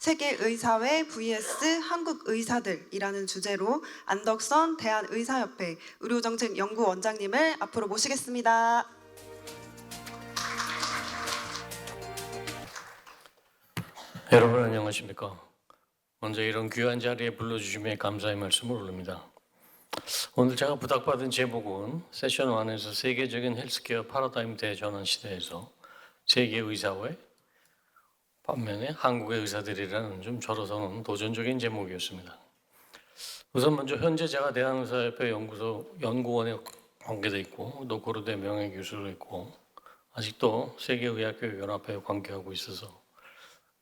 세계의사회 vs 한국의사들이라는 주제로 안덕선 대한의사협회 의료정책연구원장님을 앞으로 모시겠습니다. 여러분 안녕하십니까? 먼저 이런 귀한 자리에 불러주심에 감사의 말씀을 올립니다. 오늘 제가 부탁받은 제목은 세션 1에서 세계적인 헬스케어 패러다임 대전환 시대에서 세계의사회 반면에 한국의 의사들이라는 좀 저로서는 도전적인 제목이었습니다. 우선 먼저 현재 제가 대한의사협회 연구원에 관계되어 있고 또 고려대 명예교수로 있고 아직도 세계의학교연합회에 관계하고 있어서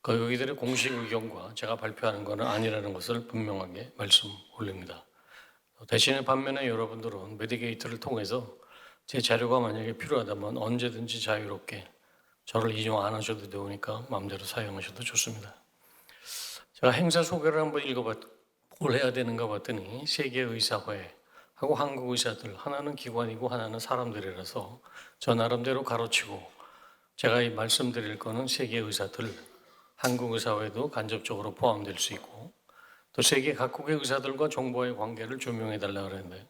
여기들의 공식 의견과 제가 발표하는 것은 아니라는 것을 분명하게 말씀 올립니다. 대신에 반면에 여러분들은 메디게이트를 통해서 제 자료가 만약에 필요하다면 언제든지 자유롭게 저를 이용 안 하셔도 되니까 마음대로 사용하셔도 좋습니다. 제가 행사 소개를 한번 뭘 해야 되는가 봤더니 세계의사회하고 한국의사들 하나는 기관이고 하나는 사람들이라서 저 나름대로 가로치고 제가 말씀드릴 거는 세계의사들 한국의사회도 간접적으로 포함될 수 있고 또 세계 각국의 의사들과 정부와의 관계를 조명해 달라고 그랬는데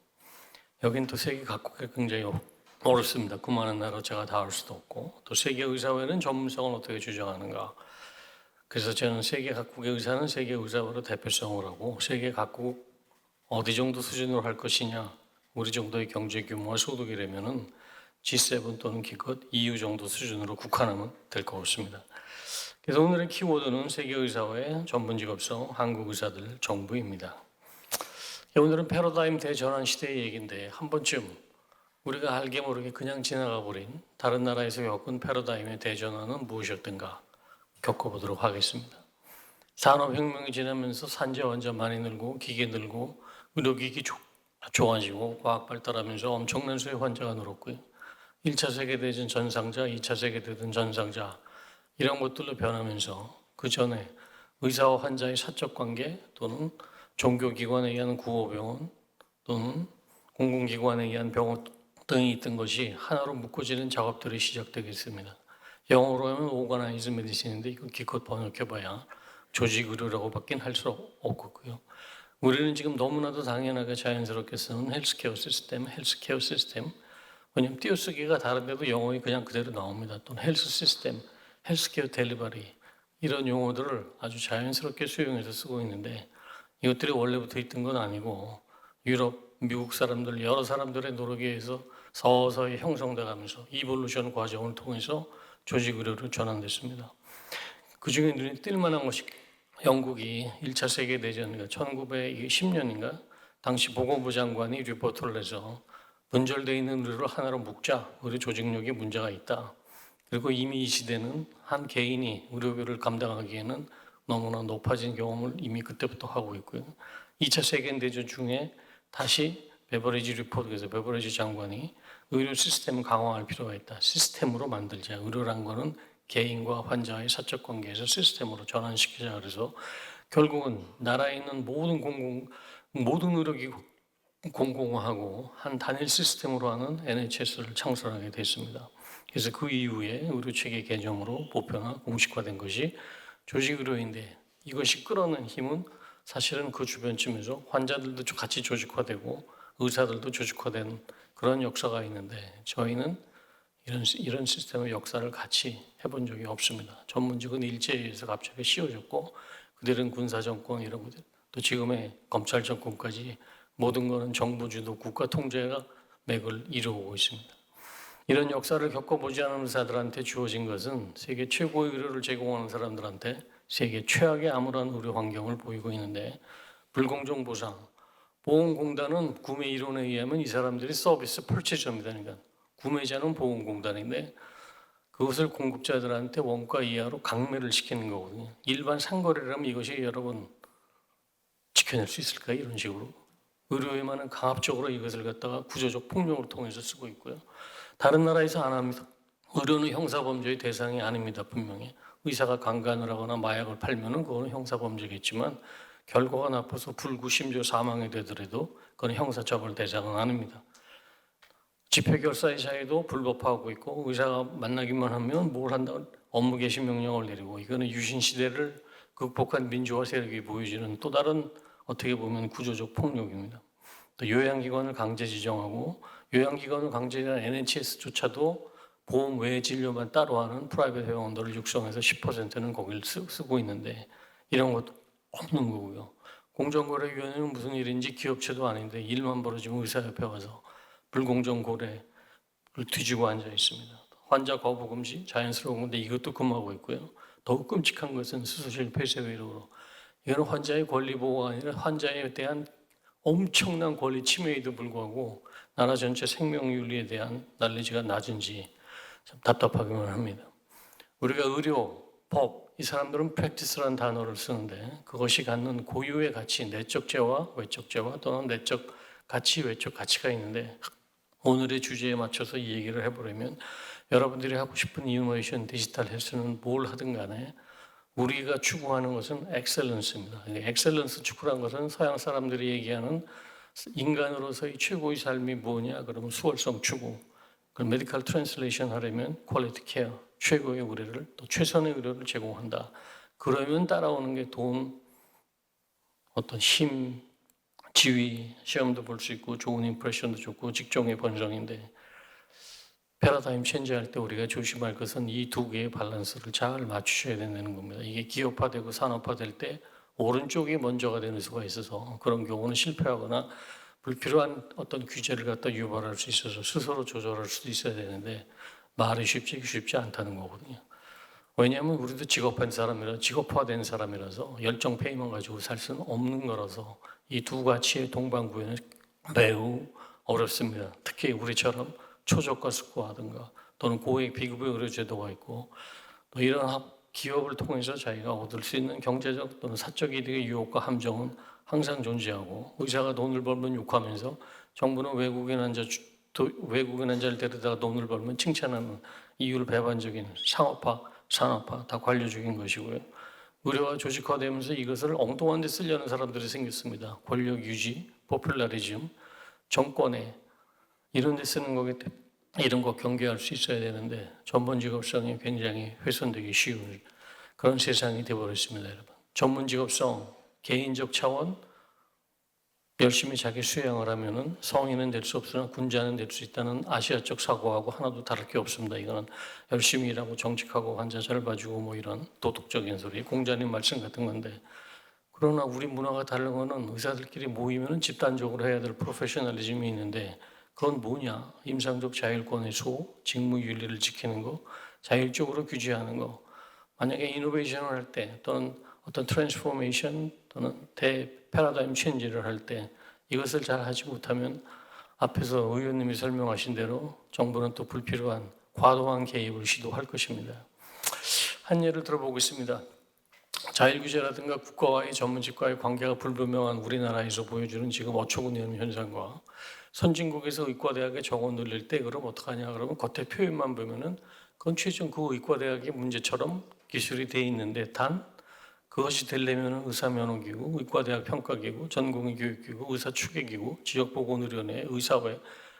여긴 또 세계 각국에 굉장히 어렵습니다. 그 많은 나라 제가 다 할 수도 없고 또 세계의사회는 전문성을 어떻게 주장하는가. 그래서 저는 세계 각국의 의사는 세계의사회로 대표성을 하고 세계 각국 어디 정도 수준으로 할 것이냐 우리 정도의 경제 규모와 소득이라면은 G7 또는 기껏 EU 정도 수준으로 국한하면 될 것 같습니다. 그래서 오늘의 키워드는 세계의사회, 전문직업성, 한국의사들, 정부입니다. 오늘은 패러다임 대전환 시대의 얘기인데 한 번쯤 우리가 알게 모르게 그냥 지나가 버린 다른 나라에서 겪은 패러다임의 대전환은 무엇이었던가 겪어보도록 하겠습니다. 산업혁명이 지나면서 산재 환자 많이 늘고 기계 늘고 의료기기 좋아지고 과학 발달하면서 엄청난 수의 환자가 늘었고요. 1차 세계대전 전상자, 2차 세계대전 전상자 이런 것들로 변하면서 그 전에 의사와 환자의 사적 관계 또는 종교기관에 의한 구호병원 또는 공공기관에 의한 병원 등이 있던 것이 하나로 묶어지는 작업들이 시작되겠습니다. 영어로 하면 오가나이즈 메디신인데 이거 기껏 번역해봐야 조직의료라고밖에 할 수 없고요. 우리는 지금 너무나도 당연하게 자연스럽게 쓰는 헬스케어 시스템. 왜냐하면 띄어쓰기가 다른데도 영어에 그냥 그대로 나옵니다. 또는 헬스 시스템, 헬스케어 델리버리 이런 용어들을 아주 자연스럽게 수용해서 쓰고 있는데 이것들이 원래부터 있던 건 아니고 유럽, 미국 사람들 여러 사람들의 노력에 의해서 서서히 형성돼 가면서 이볼루션 과정을 통해서 조직의료로 전환됐습니다. 그중에 눈에 띌 만한 것이 영국이 1차 세계대전 1910년인가 당시 보건부 장관이 리포트를 내서 분절되어 있는 의료를 하나로 묶자. 의료 조직력에 문제가 있다. 그리고 이미 이 시대는 한 개인이 의료비를 감당하기에는 너무나 높아진 경험을 이미 그때부터 하고 있고요. 2차 세계대전 중에 다시 베버리지 리포트에서 베버리지 장관이 의료 시스템을 강화할 필요가 있다. 시스템으로 만들자. 의료란 거는 개인과 환자의 사적 관계에서 시스템으로 전환시키자. 그래서 결국은 나라에 있는 모든 의료기구 공공화하고 한 단일 시스템으로 하는 NHS를 창설하게 됐습니다. 그래서 그 이후에 의료체계 개념으로 보편화, 공식화된 것이 조직의료인데 이것이 끌어낸 힘은 사실은 그 주변쯤에서 환자들도 같이 조직화되고 의사들도 조직화된 그런 역사가 있는데 저희는 이런 시스템의 역사를 같이 해본 적이 없습니다. 전문직은 일제에 의해서 갑자기 씌워졌고 그들은 군사정권 이런 것들 또 지금의 검찰정권까지 모든 것은 정부 주도 국가 통제가 맥을 이루고 있습니다. 이런 역사를 겪어보지 않은 의사들한테 주어진 것은 세계 최고의 의료를 제공하는 사람들한테 세계 최악의 암울한 의료 환경을 보이고 있는데 불공정 보상, 보험공단은 구매 이론에 의하면 이 사람들이 서비스 펄체저입니다. 그러니까 구매자는 보험공단인데 그것을 공급자들한테 원가 이하로 강매를 시키는 거거든요. 일반 상거래라면 이것이 여러분 지켜낼 수 있을까 이런 식으로. 의료에만은 강압적으로 이것을 갖다가 구조적 폭력을 통해서 쓰고 있고요. 다른 나라에서 안 합니다. 의료는 형사범죄의 대상이 아닙니다. 분명히. 의사가 강간을 하거나 마약을 팔면은 그거는 형사범죄겠지만 결과가 나빠서 불구 심지어 사망이 되더라도 그건 형사처벌 대상은 아닙니다. 집회결사의 사회도 불법화하고 있고 의사가 만나기만 하면 뭘 한다 업무 개시 명령을 내리고 이거는 유신 시대를 극복한 민주화 세력이 보여지는 또 다른 어떻게 보면 구조적 폭력입니다. 또 요양기관을 강제 지정하고 요양기관을 강제한 NHS조차도 보험 외 진료만 따로 하는 프라이빗 병원들을 육성해서 10%는 거기를 쓰고 있는데 이런 것도 없는 거고요. 공정거래위원회는 무슨 일인지 기업체도 아닌데 일만 벌어지면 의사협회 가서 불공정 거래를 뒤지고 앉아 있습니다. 환자 거부 금지 자연스러운 건데 이것도 금하고 있고요. 더욱 끔찍한 것은 수술실 폐쇄 의료로 이건 환자의 권리 보호가 아니라 환자에 대한 엄청난 권리 침해에도 불구하고 나라 전체 생명윤리에 대한 난리지가 낮은지 참 답답하기만 합니다. 우리가 의료, 법, 이 사람들은 practice라는 단어를 쓰는데 그것이 갖는 고유의 가치, 내적 죄와 외적 죄와 또는 내적 가치, 외적 가치가 있는데 오늘의 주제에 맞춰서 이 얘기를 해보려면 여러분들이 하고 싶은 이노베이션 디지털 헬스는 뭘 하든 간에 우리가 추구하는 것은 엑셀런스입니다. 엑셀런스 추구라는 것은 서양 사람들이 얘기하는 인간으로서의 최고의 삶이 뭐냐 그러면 수월성 추구, 그걸 메디컬 트랜슬레이션 하려면 퀄리티 케어, 최고의 의료를 또 최선의 의료를 제공한다. 그러면 따라오는 게 돈, 어떤 힘, 지위, 시험도 볼 수 있고 좋은 임프레션도 좋고 직종의 번성인데 패러다임 체인지할 때 우리가 조심할 것은 이 두 개의 밸런스를 잘 맞추셔야 된다는 겁니다. 이게 기업화되고 산업화될 때 오른쪽이 먼저가 되는 수가 있어서 그런 경우는 실패하거나 불필요한 어떤 규제를 갖다 유발할 수 있어서 스스로 조절할 수도 있어야 되는데 말이 쉽지 않다는 거거든요. 왜냐하면 우리도 직업화된 사람이라서 열정 페이만 가지고 살 수는 없는 거라서 이 두 가치의 동반구에는 매우 어렵습니다. 특히 우리처럼 초저가 숙고하든가 또는 고액 비급여 의료 제도가 있고 또 이런 기업을 통해서 자기가 얻을 수 있는 경제적 또는 사적 이득의 유혹과 함정은 항상 존재하고 의사가 돈을 벌면 욕하면서 정부는 외국인 환자를 데려다가 돈을 벌면 칭찬하는 이율 배반적인 상업화, 산업화 다 관료적인 것이고요. 의료가 조직화되면서 이것을 엉뚱한 데 쓰려는 사람들이 생겼습니다. 권력 유지, 포퓰러리즘, 정권에 이런 데 쓰는 거기 때문에 이런 거 경계할 수 있어야 되는데 전문 직업성이 굉장히 훼손되기 쉬운 그런 세상이 되어버렸습니다, 여러분. 전문 직업성, 개인적 차원, 열심히 자기 수양을 하면은 성인은 될 수 없으나 군자는 될 수 있다는 아시아적 사고하고 하나도 다를 게 없습니다. 이거는 열심히 일하고 정직하고 환자 잘 봐주고 뭐 이런 도덕적인 소리, 공자님 말씀 같은 건데 그러나 우리 문화가 다른 거는 의사들끼리 모이면은 집단적으로 해야 될 프로페셔널리즘이 있는데 그건 뭐냐? 임상적 자율권의 수호, 직무윤리를 지키는 거, 자율적으로 규제하는 거. 만약에 이노베이션을 할 때 또는 어떤 트랜스포메이션 또는 패러다임 체인지를 할 때 이것을 잘 하지 못하면 앞에서 의원님이 설명하신 대로 정부는 또 불필요한 과도한 개입을 시도할 것입니다. 한 예를 들어보겠습니다. 자율규제라든가 국가와의 전문직과의 관계가 불분명한 우리나라에서 보여주는 지금 어처구니없는 현상과 선진국에서 의과대학에 정원 늘릴 때 그럼 어떡하냐 그러면 겉에 표현만 보면은 그건 최종 그 의과대학의 문제처럼 기술이 돼 있는데 단 그것이 되려면 의사면허기구, 의과대학 평가기구, 전공의교육기구, 의사추계기구, 지역보건의료원회, 의사회,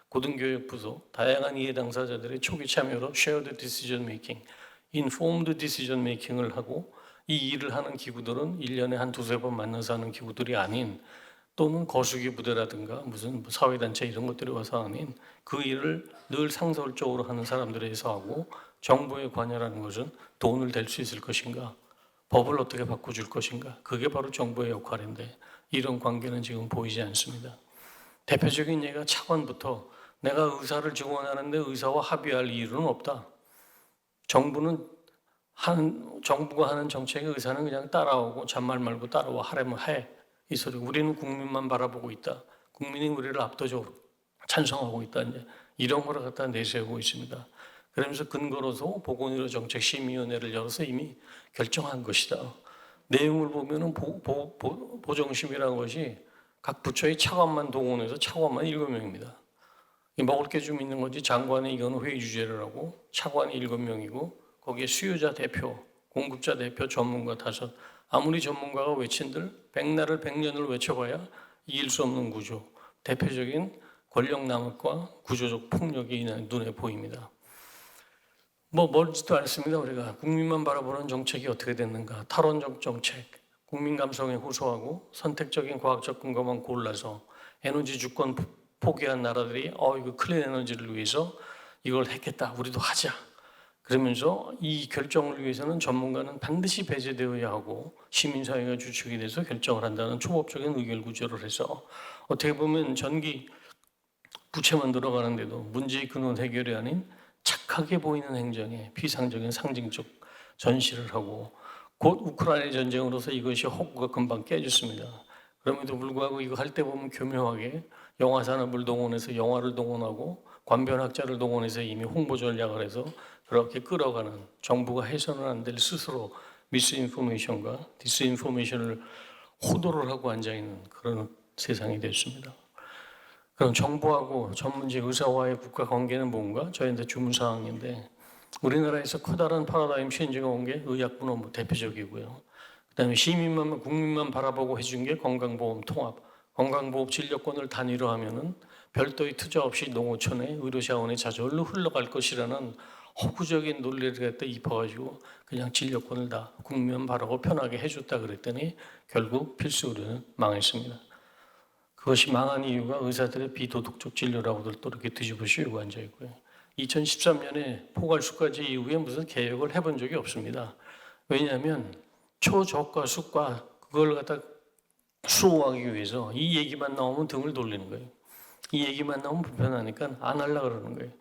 고등교육부서, 다양한 이해 당사자들의 초기 참여로 shared decision making, informed decision making을 하고 이 일을 하는 기구들은 1년에 한 두세 번 만나서 하는 기구들이 아닌 또는 거수기 부대라든가 무슨 사회단체 이런 것들이 와서 아닌 그 일을 늘 상설적으로 하는 사람들에 의해서 하고 정부의 관여라는 것은 돈을 댈 수 있을 것인가? 법을 어떻게 바꿔줄 것인가? 그게 바로 정부의 역할인데 이런 관계는 지금 보이지 않습니다. 대표적인 예가 차관부터 내가 의사를 지원하는데 의사와 합의할 이유는 없다. 정부가 하는 정책에 의사는 그냥 따라오고 잔말 말고 따라와 하려면 해. 이 소리. 우리는 국민만 바라보고 있다. 국민이 우리를 압도적으로 찬성하고 있다. 이제 이런 거를 갖다 내세우고 있습니다. 그러면서 근거로서 보건의료정책심의위원회를 열어서 이미 결정한 것이다. 내용을 보면은 보정심이라는 것이 각 부처의 차관만 동원해서 차관만 7명입니다. 먹을 게 좀 있는 거지 장관의 이건 회의 주제를 하고 차관이 7명이고 거기에 수요자 대표, 공급자 대표, 전문가 5. 아무리 전문가가 외친들 백날을 100년을 외쳐봐야 이길 수 없는 구조. 대표적인 권력 남용과 구조적 폭력이 눈에 보입니다. 뭐 멀지도 않습니다. 우리가 국민만 바라보는 정책이 어떻게 됐는가? 탈원적 정책, 국민 감성에 호소하고 선택적인 과학적 근거만 골라서 에너지 주권 포기한 나라들이 이거 클린 에너지를 위해서 이걸 했겠다. 우리도 하자. 그러면서 이 결정을 위해서는 전문가는 반드시 배제되어야 하고 시민사회가 주축이 돼서 결정을 한다는 초법적인 의결 구조를 해서 어떻게 보면 전기 부채만 들어가는데도 문제의 근원 해결이 아닌 착하게 보이는 행정에 비상적인 상징적 전시를 하고 곧 우크라이나 전쟁으로서 이것이 호구가 금방 깨졌습니다. 그럼에도 불구하고 이거 할 때 보면 교묘하게 영화 산업을 동원해서 영화를 동원하고 관변학자를 동원해서 이미 홍보 전략을 해서 그렇게 끌어가는 정부가 해서는 안 될 스스로 미스인포메이션과 디스인포메이션을 호도를 하고 앉아있는 그런 세상이 됐습니다. 그럼 정부하고 전문직 의사와의 국가 관계는 뭔가? 저희한테 주문사항인데 우리나라에서 커다란 파라다임 체인지가 온 게 의약분업 뭐 대표적이고요. 그다음에 시민만 국민만 바라보고 해준 게 건강보험 통합, 건강보험 진료권을 단위로 하면은 별도의 투자 없이 농어촌에 의료자원이 저절로 흘러갈 것이라는 허구적인 논리를 갖다 입어가지고 그냥 진료권을 다 국민만 바라고 편하게 해줬다 그랬더니 결국 필수 의료는 망했습니다. 그것이 망한 이유가 의사들의 비도덕적 진료라고들 또 이렇게 뒤집어 씌우고 앉아 있고요. 2013년에 포괄수가제 이후에 무슨 개혁을 해본 적이 없습니다. 왜냐하면 초저가 수가 그걸 갖다 수호하기 위해서 이 얘기만 나오면 등을 돌리는 거예요. 이 얘기만 나오면 불편하니까 안 하려고 그러는 거예요.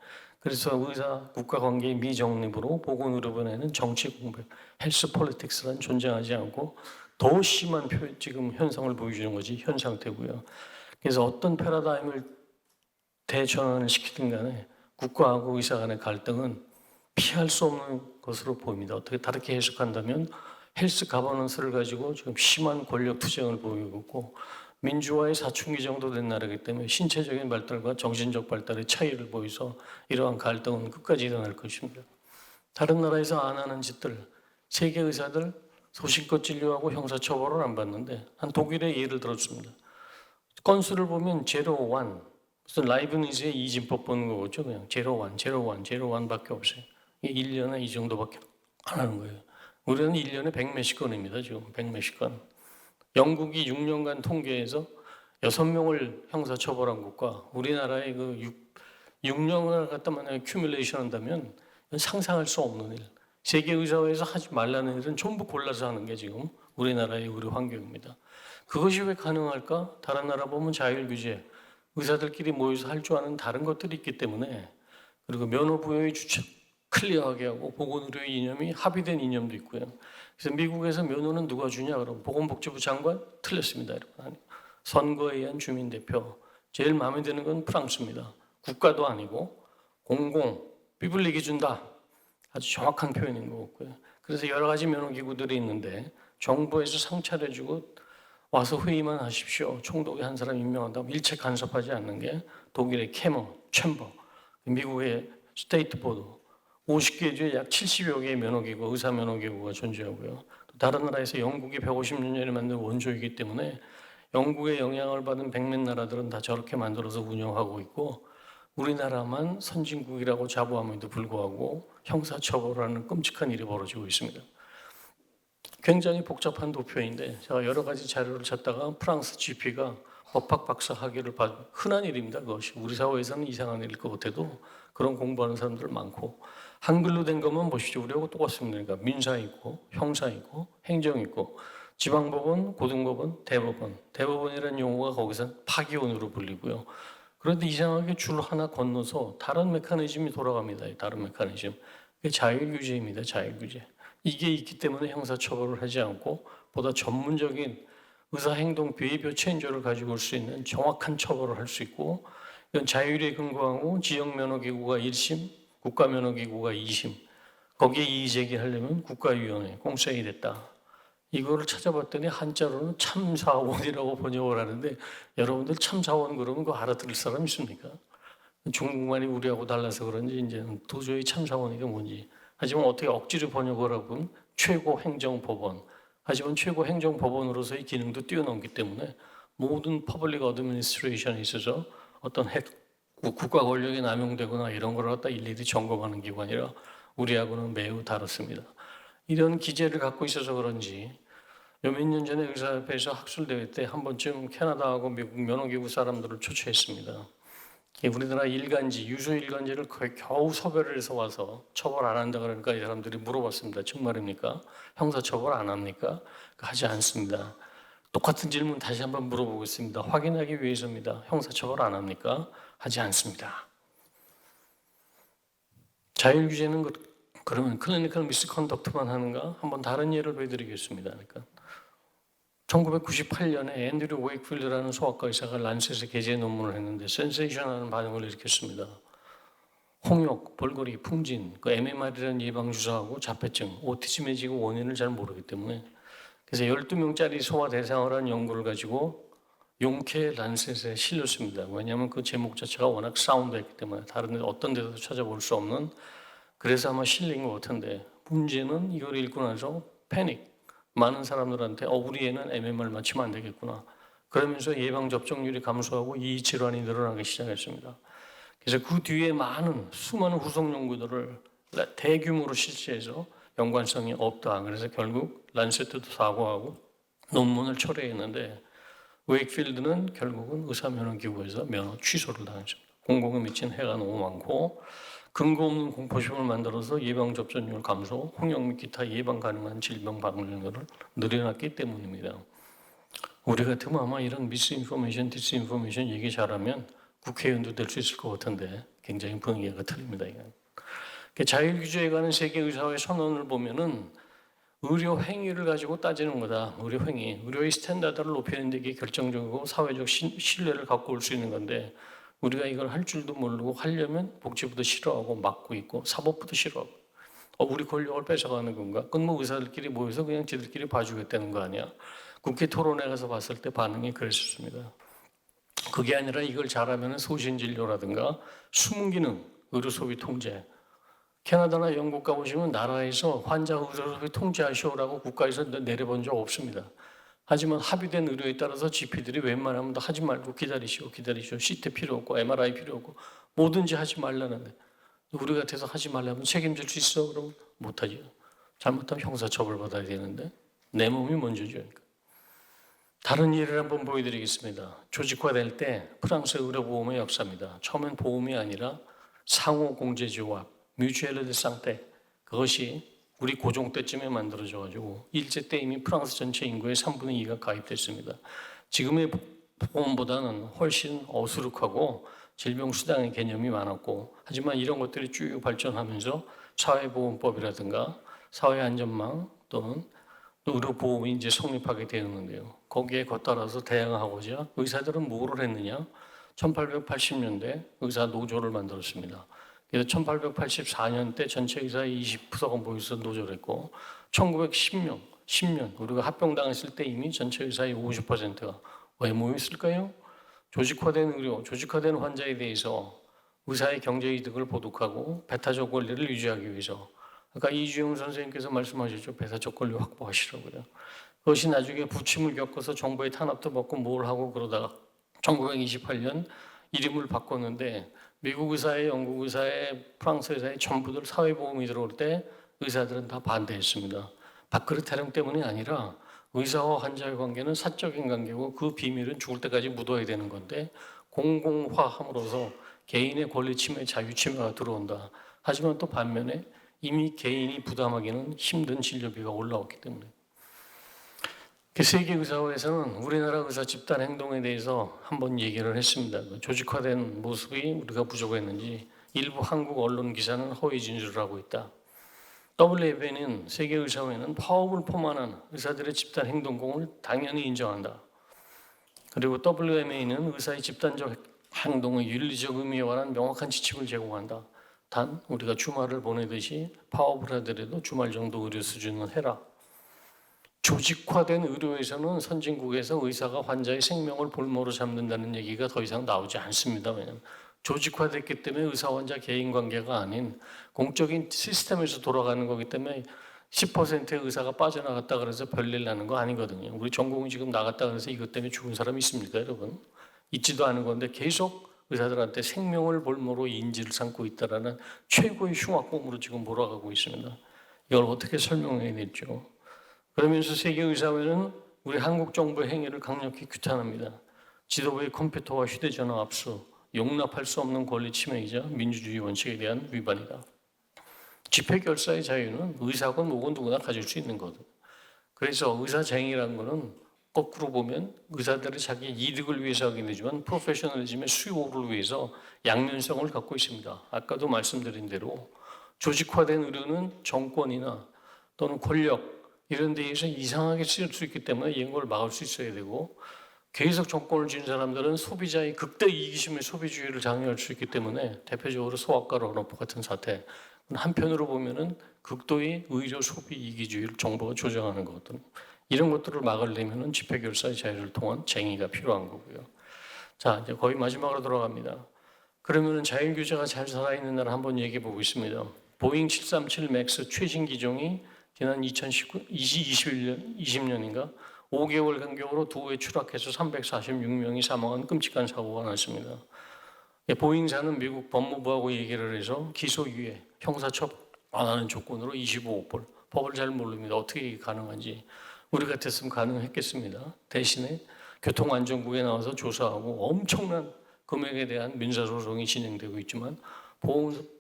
그래서 의사 국가관계의 미정립으로 보건의료변에는 정치 공백, 헬스 폴리틱스란 존재하지 않고 더 심한 지금 현상을 보여주는 거지 현 상태고요. 그래서 어떤 패러다임을 대전환을 시키든 간에 국가하고 의사 간의 갈등은 피할 수 없는 것으로 보입니다. 어떻게 다르게 해석한다면 헬스 가버넌스를 가지고 지금 심한 권력 투쟁을 보이고 있고 민주화의 사춘기 정도 된 나라이기 때문에 신체적인 발달과 정신적 발달의 차이를 보여서 이러한 갈등은 끝까지 일어날 것입니다. 다른 나라에서 안 하는 짓들, 세계 의사들 소신껏 진료하고 형사처벌을 안 받는데 한 독일의 예를 들었습니다. 건수를 보면 제로 원, 무슨 라이브니즈의 이진법 보는 거겠죠. 그냥 제로 원 밖에 없어요. 1년에 이 정도밖에 안 하는 거예요. 우리는 1년에 100몇십 건입니다. 지금 100몇십 건. 영국이 6년간 통계에서 6명을 형사처벌한 것과 우리나라의 그 6년을 갖다 만약에 큐뮬레이션 한다면 상상할 수 없는 일. 세계의사회에서 하지 말라는 일은 전부 골라서 하는 게 지금 우리나라의 의료 환경입니다. 그것이 왜 가능할까? 다른 나라 보면 자율규제, 의사들끼리 모여서 할 줄 아는 다른 것들이 있기 때문에 그리고 면허 부여의 주체 클리어하게 하고 보건의료 이념이 합의된 이념도 있고요. 그래서 미국에서 면허는 누가 주냐? 그럼 보건복지부 장관? 틀렸습니다. 여러분. 선거에 의한 주민대표. 제일 마음에 드는 건 프랑스입니다. 국가도 아니고 공공, 비블릭이 준다. 아주 정확한 표현인 것 같고요. 그래서 여러 가지 면허기구들이 있는데 정부에서 상차려주고 와서 회의만 하십시오. 총독이 한 사람 임명한다고 일체 간섭하지 않는 게 독일의 캐머, 챔버, 미국의 스테이트 보드, 50개 중에 약 70여 개의 면허기구, 의사 면허기구가 존재하고요. 또 다른 나라에서 영국이 150년 전에 만든 원조이기 때문에 영국의 영향을 받은 백몇 나라들은 다 저렇게 만들어서 운영하고 있고 우리나라만 선진국이라고 자부함에도 불구하고 형사처벌하는 끔찍한 일이 벌어지고 있습니다. 굉장히 복잡한 도표인데 제가 여러 가지 자료를 찾다가 프랑스 GP가 법학 박사 학위를 받은 흔한 일입니다. 그것이 우리 사회에서는 이상한 일일 것 같아도 그런 공부하는 사람들 많고 한글로 된 것만 보십시오. 우리하고 똑같습니다. 그러니까 민사 있고 형사 있고 행정 있고 지방법원, 고등법원, 대법원. 대법원이라는 용어가 거기서 파기원으로 불리고요. 그런데 이상하게 줄 하나 건너서 다른 메커니즘이 돌아갑니다. 다른 메커니즘. 그게 자율규제입니다. 자율규제. 이게 있기 때문에 형사처벌을 하지 않고 보다 전문적인 의사행동 비헤비어 체인저를 가지고 올 수 있는 정확한 처벌을 할 수 있고 이건 자율에 근거하고 지역면허기구가 1심, 국가면허기구가 2심 거기에 이의제기하려면 국가위원회, 공세이 됐다. 이거를 찾아봤더니 한자로는 참사원이라고 번역을 하는데 여러분들 참사원 그러면 그거 알아들을 사람 있습니까? 중국말이 우리하고 달라서 그런지 이제는 도저히 참사원이가 뭔지 하지만 어떻게 억지로 번역을 하고 최고 행정법원 하지만 최고 행정법원으로서의 기능도 뛰어넘기 때문에 모든 퍼블릭 어드미니스트레이션에 있어서 어떤 국가 권력이 남용되거나 이런 걸 갖다 일일이 점검하는 기관이라 우리하고는 매우 다릅니다. 이런 기제를 갖고 있어서 그런지 몇 년 전에 의사협회에서 학술대회 때 한 번쯤 캐나다하고 미국 면허기구 사람들을 초청했습니다. 우리나라 일간지, 유수 일간지를 거의 겨우 섭외를 해서 와서 처벌 안 한다 그러니까 이 사람들이 물어봤습니다. 정말입니까? 형사처벌 안 합니까? 하지 않습니다. 똑같은 질문 다시 한번 물어보겠습니다. 확인하기 위해서입니다. 형사처벌 안 합니까? 하지 않습니다. 자율규제는 그러면 클리니컬 미스컨덕트만 하는가? 한번 다른 예를 보여드리겠습니다. 그러니까 1998년에 앤드류 웨이크필드라는 소아과 의사가 란셋에 게재 논문을 했는데 센세이션하는 반응을 일으켰습니다. 홍역, 볼거리, 풍진, MMR이라는 예방주사하고 자폐증, 오티즘의 지금 원인을 잘 모르기 때문에 그래서 12명짜리 소아 대상을 한 연구를 가지고 용케 란셋에 실렸습니다. 왜냐하면 그 제목 자체가 워낙 사운드했기 때문에 다른 데 어떤 데도 찾아볼 수 없는, 그래서 아마 실린 것 같은데 문제는 이걸 읽고 나서 패닉, 많은 사람들한테 우리 애는 MMR 맞추면 안 되겠구나. 그러면서 예방접종률이 감소하고 이질환이 늘어나기 시작했습니다. 그래서 그 뒤에 수많은 후속 연구들을 대규모로 실시해서 연관성이 없다. 그래서 결국 란셋도 사고하고 논문을 철회했는데 웨이크필드는 결국은 의사면허기구에서 면허 취소를 당했습니다. 공공에 미친 해가 너무 많고 근거 없는 공포심을 만들어서 예방접종률 감소, 홍역 및 기타 예방 가능한 질병 방지를 늘려놨기 때문입니다. 우리 같으면 아마 이런 미스인포메이션, 디스인포메이션 얘기 잘하면 국회의원도 될 수 있을 것 같은데 굉장히 분위기가 틀립니다. 자율규제에 관한 세계의사회 선언을 보면은 의료 행위를 가지고 따지는 거다. 의료 행위, 의료의 스탠다드를 높이는 데 이게 결정적이고 사회적 신뢰를 갖고 올 수 있는 건데 우리가 이걸 할 줄도 모르고 하려면 복지부도 싫어하고 막고 있고 사법부도 싫어하고 우리 권력을 뺏어가는 건가? 그건 뭐 의사들끼리 모여서 그냥 지들끼리 봐주겠다는 거 아니야? 국회 토론회 가서 봤을 때 반응이 그랬었습니다. 그게 아니라 이걸 잘하면 소신진료라든가 숨기는 의료소비 통제, 캐나다나 영국 가보시면 나라에서 환자 의료소비 통제하시오라고 국가에서 내려본 적 없습니다. 하지만 합의된 의료에 따라서 GP들이 웬만하면 다 하지 말고 기다리시오. CT 필요 없고 MRI 필요 없고 뭐든지 하지 말라는데 우리 같아서 하지 말라면 책임질 수 있어? 그러면 못하죠. 잘못하면 형사처벌 받아야 되는데 내 몸이 먼저죠. 그러니까. 다른 예를 한번 보여드리겠습니다. 조직화될 때 프랑스 의료보험의 역사입니다. 처음엔 보험이 아니라 상호공제조합, 뮤추엘레 드 상떼, 그것이 우리 고종 때쯤에 만들어져가지고 일제 때 이미 프랑스 전체 인구의 3분의 2가 가입됐습니다. 지금의 보험보다는 훨씬 어수룩하고 질병수당의 개념이 많았고 하지만 이런 것들이 쭉 발전하면서 사회보험법이라든가 사회안전망 또는 의료보험이 이제 성립하게 되었는데요. 거기에 겉따라서 대응하고자 의사들은 뭐를 했느냐? 1880년대 의사 노조를 만들었습니다. 그래서 1884년 때 전체 의사의 20%가 모여서 노조를 했고 1910년 우리가 합병당했을 때 이미 전체 의사의 50%가 왜 모였을까요? 조직화된 의료, 조직화된 환자에 대해서 의사의 경제이득을 보독하고 배타적 권리를 유지하기 위해서 아까 이주영 선생님께서 말씀하셨죠. 배타적 권리 확보하시라고요. 그것이 나중에 부침을 겪어서 정부의 탄압도 받고 뭘 하고 그러다가 1928년 이름을 바꿨는데 미국 의사에 영국 의사에 프랑스 의사에 전부들 사회보험이 들어올 때 의사들은 다 반대했습니다. 밥그릇 타령 때문이 아니라 의사와 환자의 관계는 사적인 관계고 그 비밀은 죽을 때까지 묻어야 되는 건데 공공화함으로써 개인의 권리 침해, 자유 침해가 들어온다. 하지만 또 반면에 이미 개인이 부담하기는 힘든 진료비가 올라왔기 때문에 세계의사회에서는 우리나라 의사 집단 행동에 대해서 한번 얘기를 했습니다. 조직화된 모습이 우리가 부족했는지 일부 한국 언론 기사는 허위 진술을 하고 있다. WFA는 세계의사회는 파업을 포함한 의사들의 집단 행동공을 당연히 인정한다. 그리고 WMA는 의사의 집단적 행동의 윤리적 의미에 관한 명확한 지침을 제공한다. 단 우리가 주말을 보내듯이 파업을 하더라도 주말 정도 의료 수준은 해라. 조직화된 의료에서는 선진국에서 의사가 환자의 생명을 볼모로 잡는다는 얘기가 더 이상 나오지 않습니다. 왜냐하면 조직화됐기 때문에 의사 환자 개인 관계가 아닌 공적인 시스템에서 돌아가는 거기 때문에 10%의 의사가 빠져나갔다 그래서 별일 나는 거 아니거든요. 우리 전공이 지금 나갔다 그래서 이것 때문에 죽은 사람이 있습니까, 여러분? 있지도 않은 건데 계속 의사들한테 생명을 볼모로 인지를 삼고 있다라는 최고의 흉악범으로 지금 몰아가고 있습니다. 이걸 어떻게 설명해야 될죠? 그러면서 세계의사회는 우리 한국 정부의 행위를 강력히 규탄합니다. 지도부의 컴퓨터와 휴대전화 압수, 용납할 수 없는 권리 침해이자 민주주의 원칙에 대한 위반이다. 집회 결사의 자유는 의사건 뭐건 누구나 가질 수 있는 거거든요. 그래서 의사쟁의라는 거는 거꾸로 보면 의사들이 자기 이득을 위해서 하긴 되지만 프로페셔널리즘의 수요를 위해서 양면성을 갖고 있습니다. 아까도 말씀드린 대로 조직화된 의료는 정권이나 또는 권력 이런 데에서 이상하게 쓰일 수 있기 때문에 이런 걸 막을 수 있어야 되고, 계속 정권을 쥔 사람들은 소비자의 극대 이기심의 소비주의를 장려할 수 있기 때문에 대표적으로 소아과 런오프 같은 사태, 한편으로 보면은 극도의 의료 소비 이기주의를 정부가 조정하는 것들, 이런 것들을 막으려면은 집회 결사의 자유를 통한 쟁의가 필요한 거고요. 자, 이제 거의 마지막으로 돌아갑니다. 그러면은 자율 규제가 잘 살아있는 날 한번 얘기해 보고 있습니다. 보잉 737 맥스 최신 기종이 지난 20년인가 5개월 간격으로 두 회 추락해서 346명이 사망한 끔찍한 사고가 났습니다. 보잉사는 미국 법무부하고 얘기를 해서 기소유예, 형사처벌 안 하는 조건으로 25억불, 법을 잘 모릅니다. 어떻게 가능한지. 우리 같았으면 가능했겠습니다. 대신에 교통안전국에 나와서 조사하고 엄청난 금액에 대한 민사소송이 진행되고 있지만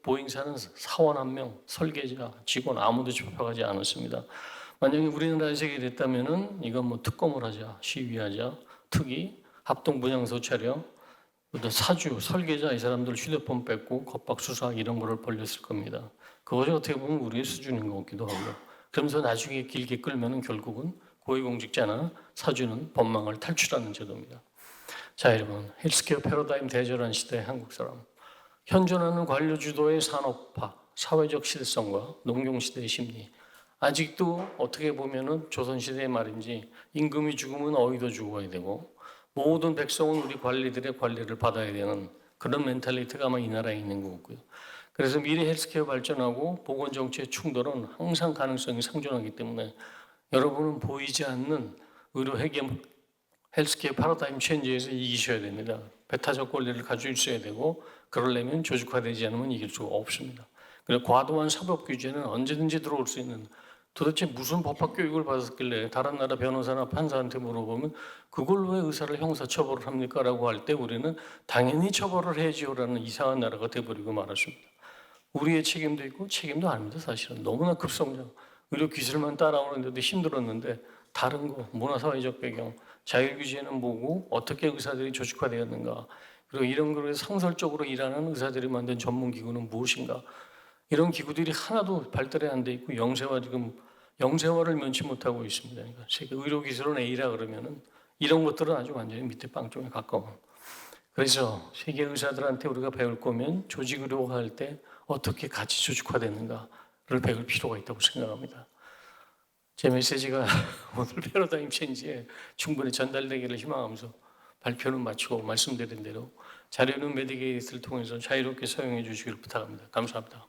보잉사는 사원 1명, 설계자, 직원 아무도 잡혀가지 않았습니다. 만약에 우리나라에서 이게 됐다면은 이건 뭐 특검을 하자, 시위하자, 특위, 합동분향소 차려, 또 사주, 설계자 이 사람들 휴대폰 뺏고 겁박 수사 이런 거를 벌렸을 겁니다. 그것이 어떻게 보면 우리의 수준인 것 같기도 하고요. 그러면서 나중에 길게 끌면은 결국은 고위공직자나 사주는 법망을 탈출하는 제도입니다. 자, 여러분, 헬스케어 패러다임 대전환 시대 한국 사람, 현존하는 관료 주도의 산업화, 사회적 시대성과 농경 시대의 심리, 아직도 어떻게 보면은 조선 시대의 말인지 임금이 죽으면 어이도 죽어야 되고 모든 백성은 우리 관리들의 관리를 받아야 되는 그런 멘탈리티가 아마 이 나라에 있는 것 같고요. 그래서 미래 헬스케어 발전하고 보건정치의 충돌은 항상 가능성이 상존하기 때문에 여러분은 보이지 않는 의료 해결 헬스케어 패러다임 체인지에서 이기셔야 됩니다. 배타적 권리를 가지고 있어야 되고 그러려면 조직화되지 않으면 이길 수가 없습니다. 그래서 과도한 사법 규제는 언제든지 들어올 수 있는, 도대체 무슨 법학 교육을 받았길래 다른 나라 변호사나 판사한테 물어보면 그걸 왜 의사를 형사 처벌을 합니까? 라고 할 때 우리는 당연히 처벌을 해야지요라는 이상한 나라가 돼버리고 말았습니다. 우리의 책임도 있고 책임도 아닙니다. 사실은 너무나 급성장, 의료 기술만 따라오는데도 힘들었는데 다른 거, 문화사회적 배경, 자율규제는 뭐고 어떻게 의사들이 조직화되었는가, 그리고 이런 거를 상설적으로 일하는 의사들이 만든 전문기구는 무엇인가, 이런 기구들이 하나도 발달이 안 돼 있고 영세화를 면치 못하고 있습니다. 그러니까 세계 의료기술은 A라 그러면은 이런 것들은 아주 완전히 밑에 빵점에 가까운. 그래서 세계 의사들한테 우리가 배울 거면 조직의료화 할 때 어떻게 같이 조직화되는가를 배울 필요가 있다고 생각합니다. 제 메시지가 오늘 패러다임 체인지에 충분히 전달되기를 희망하면서 발표는 마치고 말씀드린 대로 자료는 메디게이트를 통해서 자유롭게 사용해 주시길 부탁합니다. 감사합니다.